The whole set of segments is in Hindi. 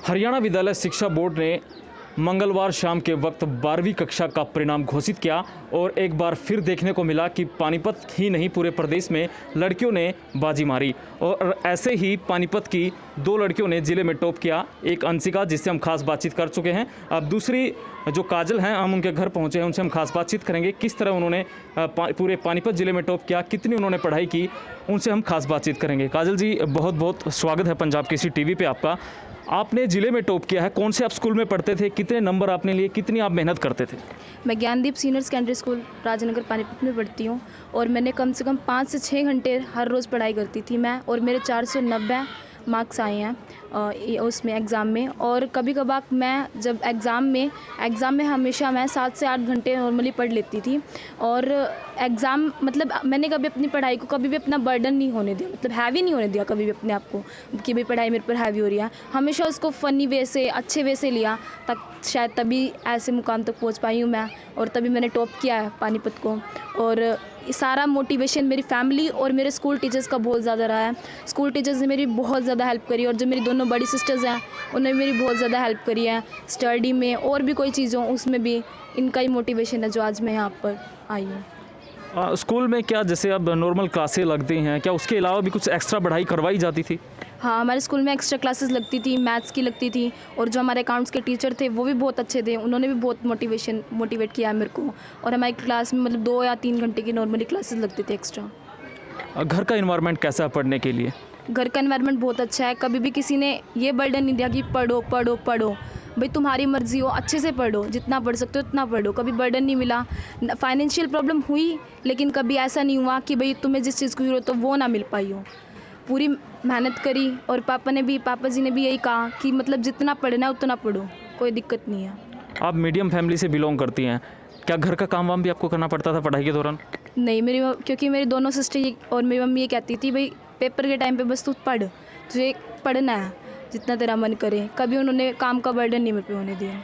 हरियाणा विद्यालय शिक्षा बोर्ड ने मंगलवार शाम के वक्त 12वीं कक्षा का परिणाम घोषित किया और एक बार फिर देखने को मिला कि पानीपत ही नहीं पूरे प्रदेश में लड़कियों ने बाजी मारी। और ऐसे ही पानीपत की दो लड़कियों ने ज़िले में टॉप किया। एक अंशिका, जिससे हम खास बातचीत कर चुके हैं। अब दूसरी जो काजल हैं, हम उनके घर पहुंचे हैं, उनसे हम खास बातचीत करेंगे। किस तरह उन्होंने पूरे पानीपत ज़िले में टॉप किया, कितनी उन्होंने पढ़ाई की, उनसे हम खास बातचीत करेंगे। काजल जी, बहुत बहुत स्वागत है पंजाब केसरी टीवी पे आपका। आपने ज़िले में टॉप किया है, कौन से आप स्कूल में पढ़ते थे, कितने नंबर आपने लिए, कितनी आप मेहनत करते थे? मैं Gyandeep senior secondary school Rajnagar Panipat में पढ़ती हूँ और मैंने कम से कम 5 से 6 घंटे हर रोज़ पढ़ाई करती थी मैं, और मेरे 490 मार्क्स आए हैं उसमें एग्ज़ाम में। और कभी कभार मैं जब एग्ज़ाम में हमेशा मैं 7 से 8 घंटे नॉर्मली पढ़ लेती थी। और एग्ज़ाम मतलब मैंने कभी अपनी पढ़ाई को कभी भी अपना बर्डन नहीं होने दिया, मतलब हैवी नहीं होने दिया कभी भी अपने आप को कि भाई पढ़ाई मेरे पर हैवी हो रही है। हमेशा उसको फ़नी वे से, अच्छे वे से लिया, तक शायद तभी ऐसे मुकाम तक पहुंच पाई हूँ मैं, और तभी मैंने टॉप किया है पानीपत को। और सारा मोटिवेशन मेरी फैमिली और मेरे स्कूल टीचर्स का बहुत ज़्यादा रहा है। स्कूल टीचर्स ने मेरी बहुत ज़्यादा हेल्प करी, और जो मेरी दोनों बड़ी सिस्टर्स हैं उन्होंने मेरी बहुत ज़्यादा हेल्प करी है स्टडी में, और भी कोई चीज़ों उसमें भी इनका ही मोटिवेशन है जो आज मैं यहाँ पर आई हूँ। स्कूल में क्या, जैसे अब नॉर्मल क्लासें लगती हैं, क्या उसके अलावा भी कुछ एक्स्ट्रा पढ़ाई करवाई जाती थी? हाँ, हमारे स्कूल में एक्स्ट्रा क्लासेस लगती थी, मैथ्स की लगती थी, और जो हमारे अकाउंट्स के टीचर थे वो भी बहुत अच्छे थे, उन्होंने भी बहुत मोटिवेट किया है मेरे को। और हमारी क्लास में मतलब 2 या 3 घंटे की नॉर्मली क्लासेस लगती थी एक्स्ट्रा। घर का इन्वायरमेंट कैसा है पढ़ने के लिए? घर का एनवायरनमेंट बहुत अच्छा है। कभी भी किसी ने ये बर्डन नहीं दिया कि पढ़ो पढ़ो पढ़ो, भाई तुम्हारी मर्ज़ी हो, अच्छे से पढ़ो, जितना पढ़ सकते हो उतना पढ़ो। कभी बर्डन नहीं मिला। फाइनेंशियल प्रॉब्लम हुई, लेकिन कभी ऐसा नहीं हुआ कि भाई तुम्हें जिस चीज़ की ज़रूरत हो वो ना मिल पाई हो। पूरी मेहनत करी, और पापा जी ने भी यही कहा कि मतलब जितना पढ़ना है उतना पढ़ो, कोई दिक्कत नहीं है। आप मीडियम फैमिली से बिलोंग करती हैं, क्या घर का काम वाम भी आपको करना पड़ता था पढ़ाई के दौरान? नहीं, क्योंकि मेरी दोनों सिस्टर और मेरी मम्मी ये कहती थी भाई पेपर के टाइम पे बस तू पढ़, तुझे पढ़ना है जितना तेरा मन करे। कभी उन्होंने काम का बर्डन नहीं मेरे पे होने दिया।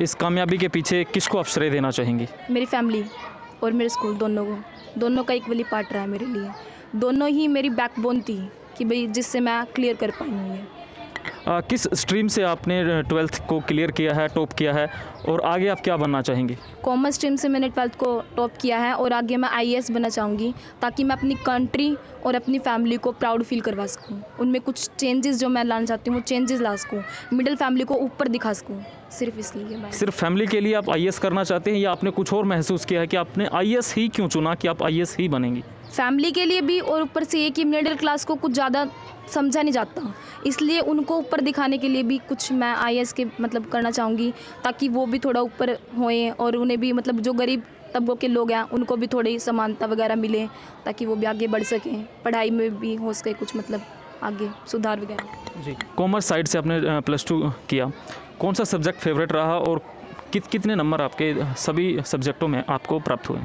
इस कामयाबी के पीछे किसको आप श्रेय देना चाहेंगी? मेरी फैमिली और मेरे स्कूल, दोनों का इक्वली पार्ट रहा है मेरे लिए। दोनों ही मेरी बैकबोन थी कि भाई जिससे मैं क्लियर कर पाई हूँ ये। किस स्ट्रीम से आपने 12th को क्लियर किया है, टॉप किया है, और आगे आप क्या बनना चाहेंगी? कॉमर्स स्ट्रीम से मैंने 12th को टॉप किया है, और आगे मैं IAS बनना चाहूँगी, ताकि मैं अपनी कंट्री और अपनी फैमिली को प्राउड फील करवा सकूँ। उनमें कुछ चेंजेस जो मैं लाना चाहती हूँ वो चेंजेस ला सकूँ, मिडिल फैमिली को ऊपर दिखा सकूँ। सिर्फ इसलिए मैं सिर्फ फैमिली के लिए आप IAS करना चाहते हैं, या आपने कुछ और महसूस किया है कि आपने IAS ही क्यों चुना, कि आप IAS ही बनेंगी? फैमिली के लिए भी, और ऊपर से ये कि मिडिल क्लास को कुछ ज़्यादा समझा नहीं जाता, इसलिए उनको ऊपर दिखाने के लिए भी कुछ मैं IAS के मतलब करना चाहूँगी, ताकि वो भी थोड़ा ऊपर होएं, और उन्हें भी मतलब जो गरीब तबकों के लोग हैं उनको भी थोड़ी समानता वगैरह मिले, ताकि वो भी आगे बढ़ सकें, पढ़ाई में भी हो सके कुछ मतलब आगे सुधार वगैरह। जी, कॉमर्स साइड से आपने +2 किया, कौन सा सब्जेक्ट फेवरेट रहा, और कितने नंबर आपके सभी सब्जेक्टों में आपको प्राप्त हुए?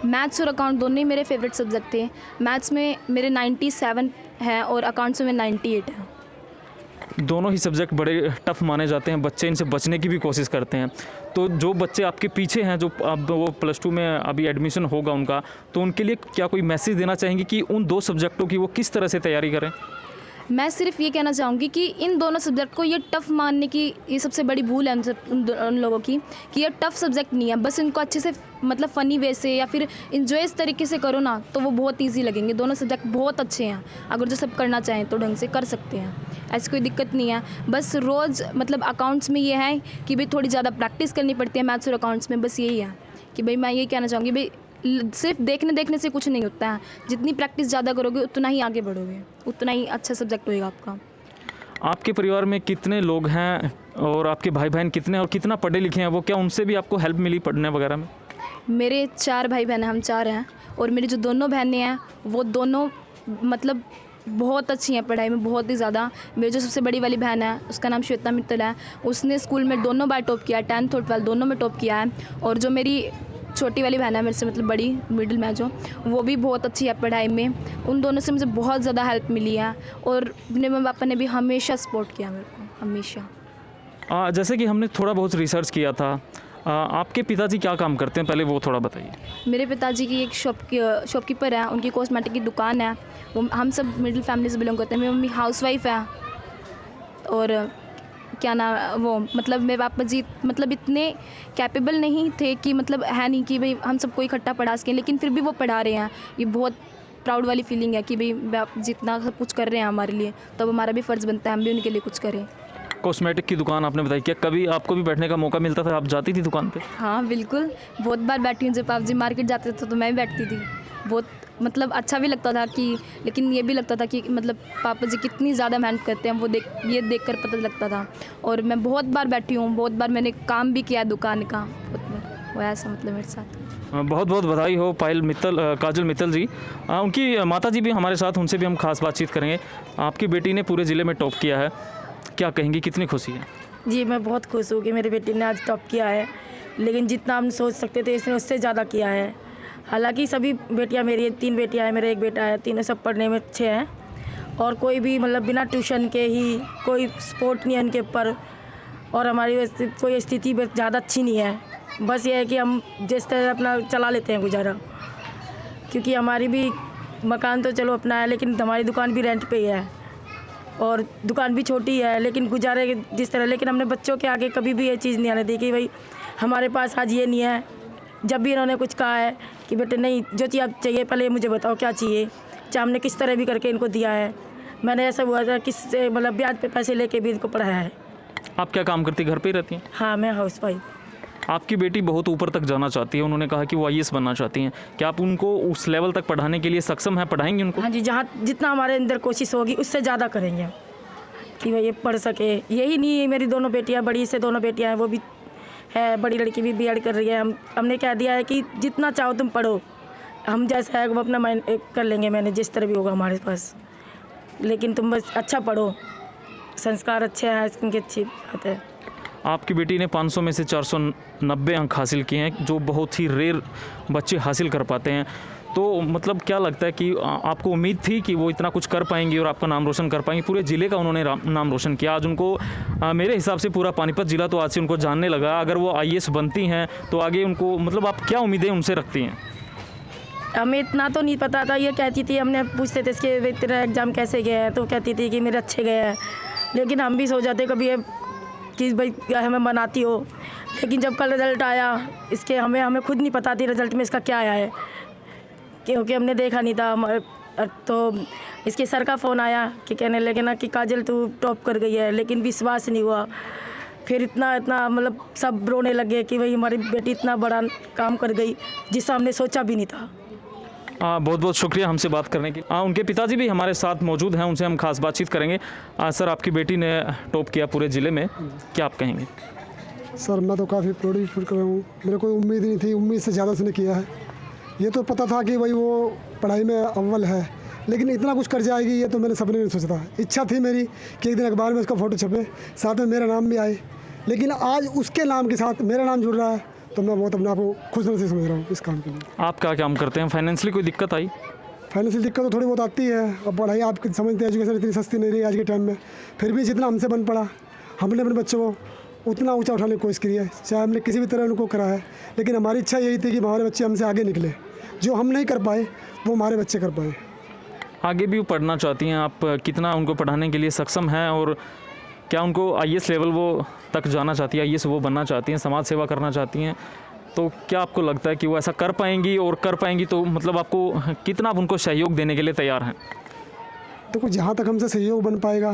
मैथ्स और अकाउंट दोनों ही मेरे फेवरेट सब्जेक्ट थे। मैथ्स में मेरे 97 हैं और अकाउंट्स में 98 हैं। दोनों ही सब्जेक्ट बड़े टफ माने जाते हैं, बच्चे इनसे बचने की भी कोशिश करते हैं। तो जो बच्चे आपके पीछे हैं, जो अब वो +2 में अभी एडमिशन होगा उनका, तो उनके लिए क्या कोई मैसेज देना चाहेंगे कि उन 2 सब्जेक्टों की वो किस तरह से तैयारी करें? मैं सिर्फ ये कहना चाहूँगी कि इन दोनों सब्जेक्ट को ये टफ़ मानने की ये सबसे बड़ी भूल है उन लोगों की, कि ये टफ़ सब्जेक्ट नहीं है। बस इनको अच्छे से मतलब फ़नी वे से या फिर इंजॉय इस तरीके से करो ना, तो वो बहुत ईजी लगेंगे। दोनों सब्जेक्ट बहुत अच्छे हैं, अगर जो सब करना चाहें तो ढंग से कर सकते हैं, ऐसी कोई दिक्कत नहीं है। बस रोज़ मतलब अकाउंट्स में ये है कि भाई थोड़ी ज़्यादा प्रैक्टिस करनी पड़ती है मैथ्स और अकाउंट्स में, बस यही है कि भाई मैं ये कहना चाहूँगी भाई सिर्फ देखने से कुछ नहीं होता है। जितनी प्रैक्टिस ज़्यादा करोगे उतना ही आगे बढ़ोगे, उतना ही अच्छा सब्जेक्ट होएगा आपका। आपके परिवार में कितने लोग हैं, और आपके भाई बहन कितने, और कितना पढ़े लिखे हैं वो, क्या उनसे भी आपको हेल्प मिली पढ़ने वगैरह में? मेरे 4 भाई बहन हैं, हम 4 हैं, और मेरी जो दोनों बहनें हैं वो दोनों मतलब बहुत अच्छी हैं पढ़ाई में, बहुत ही ज़्यादा। मेरी जो सबसे बड़ी वाली बहन है उसका नाम श्वेता मित्तल है, उसने स्कूल में दोनों बार टॉप किया है, 10th और 12th दोनों में टॉप किया है। और जो मेरी छोटी वाली बहन है मेरे से मतलब बड़ी, मिडिल में जो, वो भी बहुत अच्छी है पढ़ाई में। उन दोनों से मुझे बहुत ज़्यादा हेल्प मिली है, और मेरे मम्मी पापा ने भी हमेशा सपोर्ट किया मेरे को, हमेशा। जैसे कि हमने थोड़ा बहुत रिसर्च किया था, आपके पिताजी क्या काम करते हैं, पहले वो थोड़ा बताइए। मेरे पिताजी की एक शॉपकीपर है, उनकी कॉस्मेटिक की दुकान है। वो हम सब मिडिल फैमिली से बिलोंग करते हैं। मेरी मम्मी हाउसवाइफ है, और क्या ना वो मतलब मेरे पापा जी मतलब इतने कैपेबल नहीं थे कि मतलब है नहीं कि भाई हम सबको इकट्ठा पढ़ा सकें, लेकिन फिर भी वो पढ़ा रहे हैं। ये बहुत प्राउड वाली फीलिंग है कि भाई बाप जितना सब कुछ कर रहे हैं हमारे लिए, तब हमारा भी फ़र्ज़ बनता है हम भी उनके लिए कुछ करें। कॉस्मेटिक की दुकान आपने बताई, क्या कभी आपको भी बैठने का मौका मिलता था, आप जाती थी दुकान पे? हाँ बिल्कुल, बहुत बार बैठी हूँ। जब पापा जी मार्केट जाते थे तो मैं भी बैठती थी। बहुत मतलब अच्छा भी लगता था कि, लेकिन ये भी लगता था कि मतलब पापा जी कितनी ज़्यादा मेहनत करते हैं, वो देख कर पता लगता था। और मैं बहुत बार बैठी हूँ, बहुत बार मैंने काम भी किया है दुकान का, वो ऐसा मतलब मेरे साथ। बहुत बहुत बधाई हो पायल मित्तल, काजल मित्तल जी। उनकी माता जी भी हमारे साथ, उनसे भी हम खास बातचीत करेंगे। आपकी बेटी ने पूरे ज़िले में टॉप किया है, क्या कहेंगी, कितनी खुशी है? जी मैं बहुत खुश हूँ कि मेरी बेटी ने आज टॉप किया है, लेकिन जितना हम सोच सकते थे इसने उससे ज़्यादा किया है। हालांकि सभी बेटियाँ मेरी 3 बेटियाँ हैं, मेरा एक बेटा है, तीनों सब पढ़ने में अच्छे हैं और कोई भी मतलब बिना ट्यूशन के ही कोई सपोर्ट नहीं है उनके ऊपर। और हमारी कोई स्थिति ज़्यादा अच्छी नहीं है, बस ये है कि हम जिस तरह अपना चला लेते हैं गुजारा, क्योंकि हमारी भी मकान तो चलो अपना है, लेकिन हमारी दुकान भी रेंट पे ही है और दुकान भी छोटी है, लेकिन गुजारे जिस तरह। लेकिन हमने बच्चों के आगे कभी भी ये चीज़ नहीं आने दी कि भाई हमारे पास आज ये नहीं है। जब भी इन्होंने कुछ कहा है कि बेटे नहीं, जो चीज़ आप चाहिए पहले मुझे बताओ क्या चाहिए, चाहे हमने किस तरह भी करके इनको दिया है। मैंने ऐसा हुआ था किससे मतलब ब्याज पे पैसे लेके भी इनको पढ़ाया है। आप क्या काम करती, घर पे ही रहती हैं? हाँ मैं हाउस वाइफ। आपकी बेटी बहुत ऊपर तक जाना चाहती है, उन्होंने कहा कि वो आईएएस बनना चाहती हैं, क्या आप उनको उस लेवल तक पढ़ाने के लिए सक्षम हैं, पढ़ाएंगे उनको? हाँ जी, जहाँ जितना हमारे अंदर कोशिश होगी उससे ज़्यादा करेंगे कि भाई ये पढ़ सके। यही नहीं है, मेरी दोनों बेटियाँ, बड़ी से दोनों बेटियाँ हैं, वो भी है, बड़ी लड़की भी बीएड कर रही है। हमने कह दिया है कि जितना चाहो तुम पढ़ो, हम जैसा है वो अपना माइंड कर लेंगे, मैंने जिस तरह भी होगा हमारे पास, लेकिन तुम बस अच्छा पढ़ो, संस्कार अच्छे हैं, इनकी अच्छी बात है। आपकी बेटी ने 500 में से 490 अंक हासिल किए हैं, जो बहुत ही रेयर बच्चे हासिल कर पाते हैं। तो मतलब क्या लगता है कि आपको उम्मीद थी कि वो इतना कुछ कर पाएंगी और आपका नाम रोशन कर पाएंगी? पूरे ज़िले का उन्होंने नाम रोशन किया। आज उनको मेरे हिसाब से पूरा पानीपत ज़िला तो आज से उनको जानने लगा। अगर वो आईएएस बनती हैं तो आगे उनको मतलब आप क्या उम्मीदें उनसे रखती हैं? हमें इतना तो नहीं पता था, ये कहती थी, हमने पूछते थे इसके तेरा एग्ज़ाम कैसे गया है, तो कहती थी कि मेरे अच्छे गए हैं। लेकिन हम भी सो जाते कभी ये कि भाई हमें बनाती हो, लेकिन जब कल रिज़ल्ट आया इसके हमें खुद नहीं पता थी रिज़ल्ट में इसका क्या आया है, क्योंकि हमने देखा नहीं था हमारे। तो इसके सर का फ़ोन आया कि कहने लगे ना कि काजल तू टॉप कर गई है, लेकिन विश्वास नहीं हुआ। फिर इतना मतलब सब रोने लगे कि भाई हमारी बेटी इतना बड़ा काम कर गई जिसका हमने सोचा भी नहीं था। बहुत बहुत शुक्रिया हमसे बात करने की। उनके पिताजी भी हमारे साथ मौजूद हैं, उनसे हम खास बातचीत करेंगे। सर, आपकी बेटी ने टॉप किया पूरे ज़िले में, क्या आप कहेंगे? सर मैं तो काफ़ी प्राउड फील कर रहा हूँ, मेरे कोई उम्मीद नहीं थी, उम्मीद से ज़्यादा उसने किया है। ये तो पता था कि भाई वो पढ़ाई में अव्वल है, लेकिन इतना कुछ कर जाएगी ये तो मैंने सपने नहीं सोचा था। इच्छा थी मेरी कि एक दिन अखबार में उसका फ़ोटो छपे, साथ में मेरा नाम भी आए, लेकिन आज उसके नाम के साथ मेरा नाम जुड़ रहा है, तो मैं बहुत अपने आप को खुशनसीब समझ रहा हूँ इस काम के लिए। आप क्या काम करते हैं? फाइनेंशियली कोई दिक्कत आई? फाइनेंशियल दिक्कत तो थोड़ी बहुत आती है। अब पढ़ाई आप समझते हैं, एजुकेशन इतनी सस्ती नहीं रही आज के टाइम में, फिर भी जितना हमसे बन पड़ा हमने अपने बच्चों को उतना ऊंचा उठाने की कोशिश की है, चाहे हमने किसी भी तरह उनको करा है। लेकिन हमारी इच्छा यही थी कि हमारे बच्चे हमसे आगे निकले, जो हम नहीं कर पाए वो हमारे बच्चे कर पाए। आगे भी वो पढ़ना चाहती हैं, आप कितना उनको पढ़ाने के लिए सक्षम हैं और क्या उनको आईएएस लेवल वो तक जाना चाहती है, आईएएस वो बनना चाहती हैं, समाज सेवा करना चाहती हैं, तो क्या आपको लगता है कि वो ऐसा कर पाएंगी? और कर पाएंगी तो मतलब आपको कितना आप उनको सहयोग देने के लिए तैयार हैं? देखो जहाँ तक हमसे सहयोग बन पाएगा,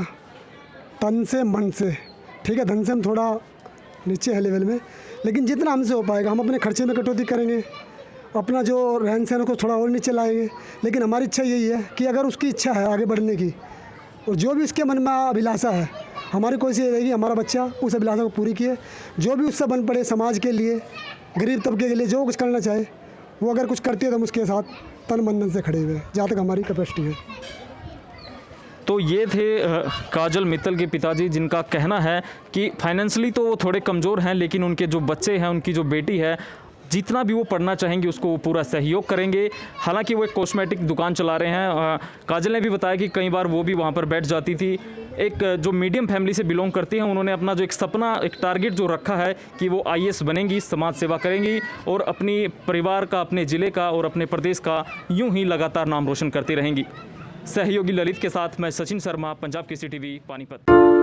तन से मन से, ठीक है, धन से हम थोड़ा नीचे है लेवल में, लेकिन जितना हमसे हो पाएगा हम अपने खर्चे में कटौती करेंगे, अपना जो रहन सहन को थोड़ा और नीचे लाएंगे। लेकिन हमारी इच्छा यही है कि अगर उसकी इच्छा है आगे बढ़ने की और जो भी उसके मन में अभिलाषा है, हमारी कोशिश ये रहेगी हमारा बच्चा उस अभिलाषा को पूरी किए। जो भी उससे बन पड़े, समाज के लिए, गरीब तबके के लिए जो कुछ करना चाहे वो अगर कुछ करती है तो हम उसके साथ तन मन धन से खड़े हुए हैं, जहाँ तक हमारी कैपेसिटी है। तो ये थे काजल मित्तल के पिताजी, जिनका कहना है कि फाइनेंशियली तो वो थोड़े कमज़ोर हैं, लेकिन उनके जो बच्चे हैं, उनकी जो बेटी है, जितना भी वो पढ़ना चाहेंगे उसको वो पूरा सहयोग करेंगे। हालांकि वो एक कॉस्मेटिक दुकान चला रहे हैं। काजल ने भी बताया कि कई बार वो भी वहाँ पर बैठ जाती थी। एक जो मीडियम फैमिली से बिलोंग करती हैं, उन्होंने अपना जो एक सपना, एक टारगेट जो रखा है कि वो आईएएस बनेंगी, समाज सेवा करेंगी और अपनी परिवार का, अपने ज़िले का और अपने प्रदेश का यूँ ही लगातार नाम रोशन करती रहेंगी। सहयोगी ललित के साथ मैं सचिन शर्मा, पंजाब केसरी टीवी, पानीपत।